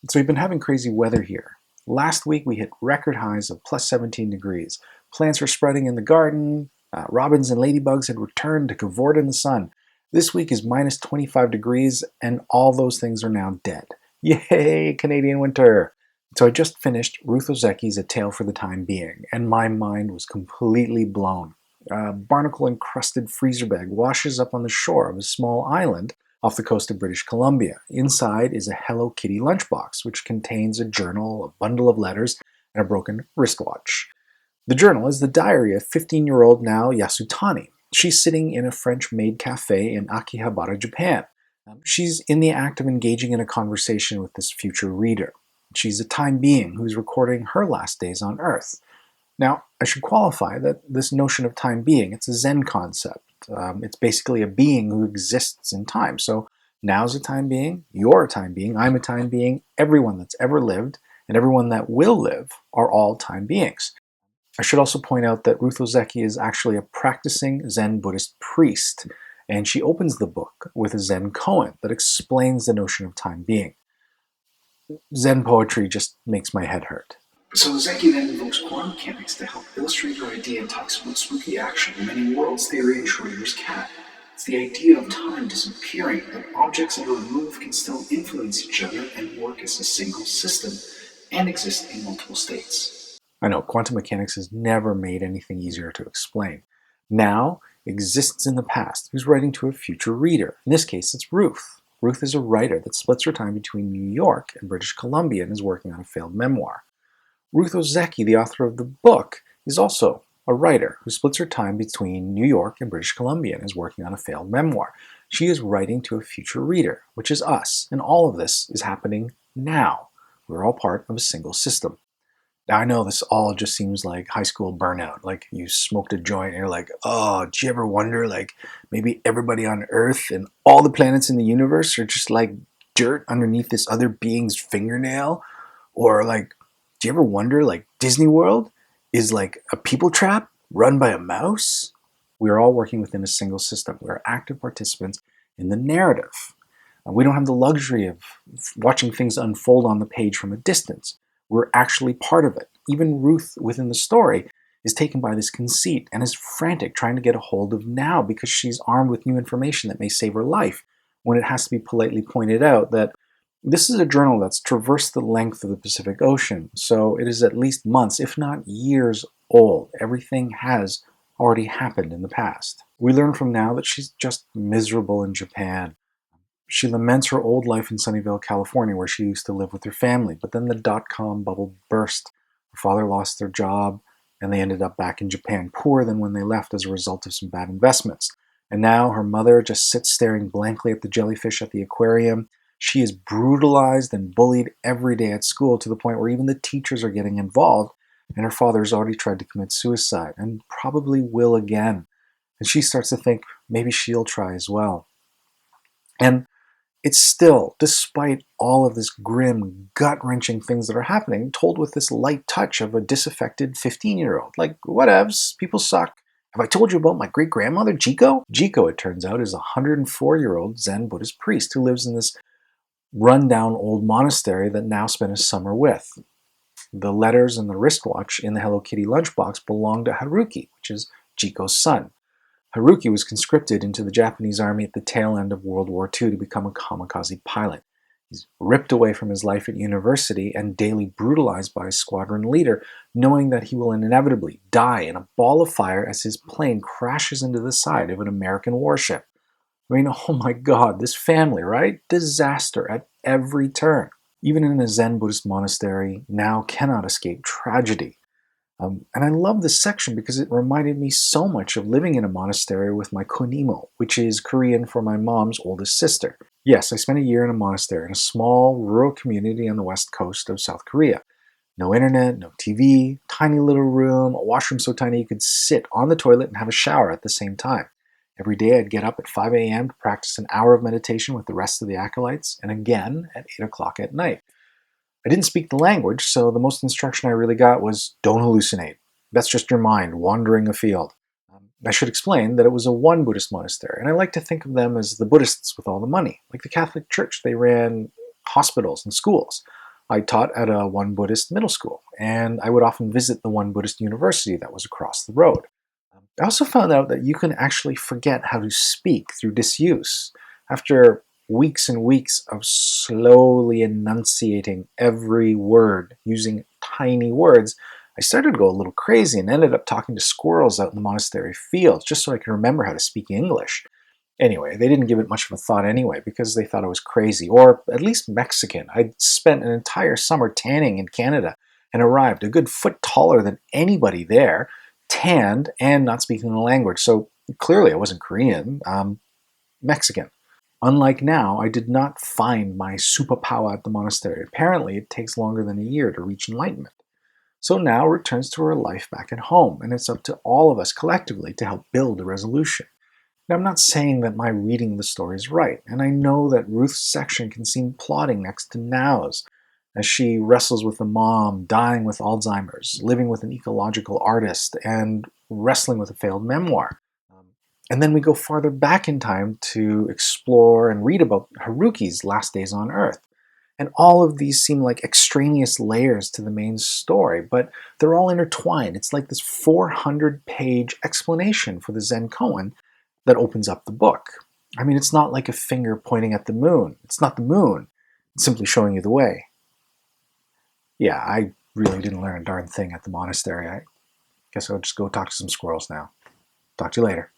So we've been having crazy weather here. Last week we hit record highs of plus 17 degrees. Plants were spreading in the garden. Robins and ladybugs had returned to cavort in the sun. This week is minus 25 degrees, and all those things are now dead. Yay, Canadian winter! So I just finished Ruth Ozeki's A Tale for the Time Being, and my mind was completely blown. A barnacle-encrusted freezer bag washes up on the shore of a small island off the coast of British Columbia. Inside is a Hello Kitty lunchbox, which contains a journal, a bundle of letters, and a broken wristwatch. The journal is the diary of 15-year-old Nao Yasutani. She's sitting in a French-made cafe in Akihabara, Japan. She's in the act of engaging in a conversation with this future reader. She's a time being who's recording her last days on Earth. Now, I should qualify that this notion of time being, it's a Zen concept. It's basically a being who exists in time. So now's a time being, you're a time being, I'm a time being, everyone that's ever lived and everyone that will live are all time beings. I should also point out that Ruth Ozeki is actually a practicing Zen Buddhist priest, and she opens the book with a Zen koan that explains the notion of time being. Zen poetry just makes my head hurt. So Ozeki then invokes quantum mechanics to help illustrate her idea and talks about spooky action, the many worlds theory, and Schrodinger's cat. It's the idea of time disappearing, that objects that are removed can still influence each other and work as a single system, and exist in multiple states. I know, quantum mechanics has never made anything easier to explain. Now exists in the past, who's writing to a future reader. In this case, it's Ruth. Ruth is a writer that splits her time between New York and British Columbia and is working on a failed memoir. Ruth Ozeki, the author of the book, is also a writer who splits her time between New York and British Columbia and is working on a failed memoir. She is writing to a future reader, which is us, and all of this is happening now. We're all part of a single system. Now, I know this all just seems like high school burnout, like you smoked a joint and you're like, oh, do you ever wonder, like, maybe everybody on Earth and all the planets in the universe are just like dirt underneath this other being's fingernail? Or like, do you ever wonder, like, Disney World is like a people trap run by a mouse? We are all working within a single system. We are active participants in the narrative. We don't have the luxury of watching things unfold on the page from a distance. We're actually part of it. Even Ruth within the story is taken by this conceit and is frantic trying to get a hold of now because she's armed with new information that may save her life, when it has to be politely pointed out that this is a journal that's traversed the length of the Pacific Ocean, so it is at least months, if not years old. Everything has already happened in the past. We learn from now that she's just miserable in Japan. She laments her old life in Sunnyvale, California, where she used to live with her family, but then the dot-com bubble burst. Her father lost their job, and they ended up back in Japan, poorer than when they left as a result of some bad investments. And now her mother just sits staring blankly at the jellyfish at the aquarium. She is brutalized and bullied every day at school to the point where even the teachers are getting involved, and her father has already tried to commit suicide and probably will again. And she starts to think maybe she'll try as well. And it's still, despite all of this grim, gut-wrenching things that are happening, told with this light touch of a disaffected 15-year-old. Like, whatevs, people suck. Have I told you about my great-grandmother, Jiko? Jiko, it turns out, is a 104-year-old Zen Buddhist priest who lives in this run-down old monastery that Nao spent his summer with. The letters and the wristwatch in the Hello Kitty lunchbox belong to Haruki, which is Jiko's son. Haruki was conscripted into the Japanese army at the tail end of World War II to become a kamikaze pilot. He's ripped away from his life at university and daily brutalized by his squadron leader, knowing that he will inevitably die in a ball of fire as his plane crashes into the side of an American warship. I mean, oh my God, this family, right? Disaster at every turn. Even in a Zen Buddhist monastery, Nao cannot escape tragedy. And I love this section because it reminded me so much of living in a monastery with my kunimo, which is Korean for my mom's oldest sister. Yes, I spent a year in a monastery in a small rural community on the west coast of South Korea. No internet, no TV, tiny little room, a washroom so tiny you could sit on the toilet and have a shower at the same time. Every day I'd get up at 5 a.m. to practice an hour of meditation with the rest of the acolytes, and again at 8 o'clock at night. I didn't speak the language, so the most instruction I really got was don't hallucinate. That's just your mind wandering afield. I should explain that it was a one Buddhist monastery, and I like to think of them as the Buddhists with all the money. Like the Catholic Church, they ran hospitals and schools. I taught at a Won Buddhist middle school, and I would often visit the Won Buddhist university that was across the road. I also found out that you can actually forget how to speak through disuse. After weeks and weeks of slowly enunciating every word using tiny words, I started to go a little crazy and ended up talking to squirrels out in the monastery fields just so I could remember how to speak English. Anyway, they didn't give it much of a thought anyway because they thought I was crazy, or at least Mexican. I'd spent an entire summer tanning in Canada and arrived a good foot taller than anybody there, tanned and not speaking the language. So clearly I wasn't Korean, Mexican. Unlike now, I did not find my superpower at the monastery. Apparently, it takes longer than a year to reach enlightenment. So now returns to her life back at home, and it's up to all of us collectively to help build a resolution. Now, I'm not saying that my reading the story is right, and I know that Ruth's section can seem plodding next to Now's, as she wrestles with a mom dying with Alzheimer's, living with an ecological artist, and wrestling with a failed memoir. And then we go farther back in time to explore and read about Haruki's last days on Earth. And all of these seem like extraneous layers to the main story, but they're all intertwined. It's like this 400-page explanation for the Zen koan that opens up the book. I mean, it's not like a finger pointing at the moon. It's not the moon. It's simply showing you the way. Yeah, I really didn't learn a darn thing at the monastery. I guess I'll just go talk to some squirrels now. Talk to you later.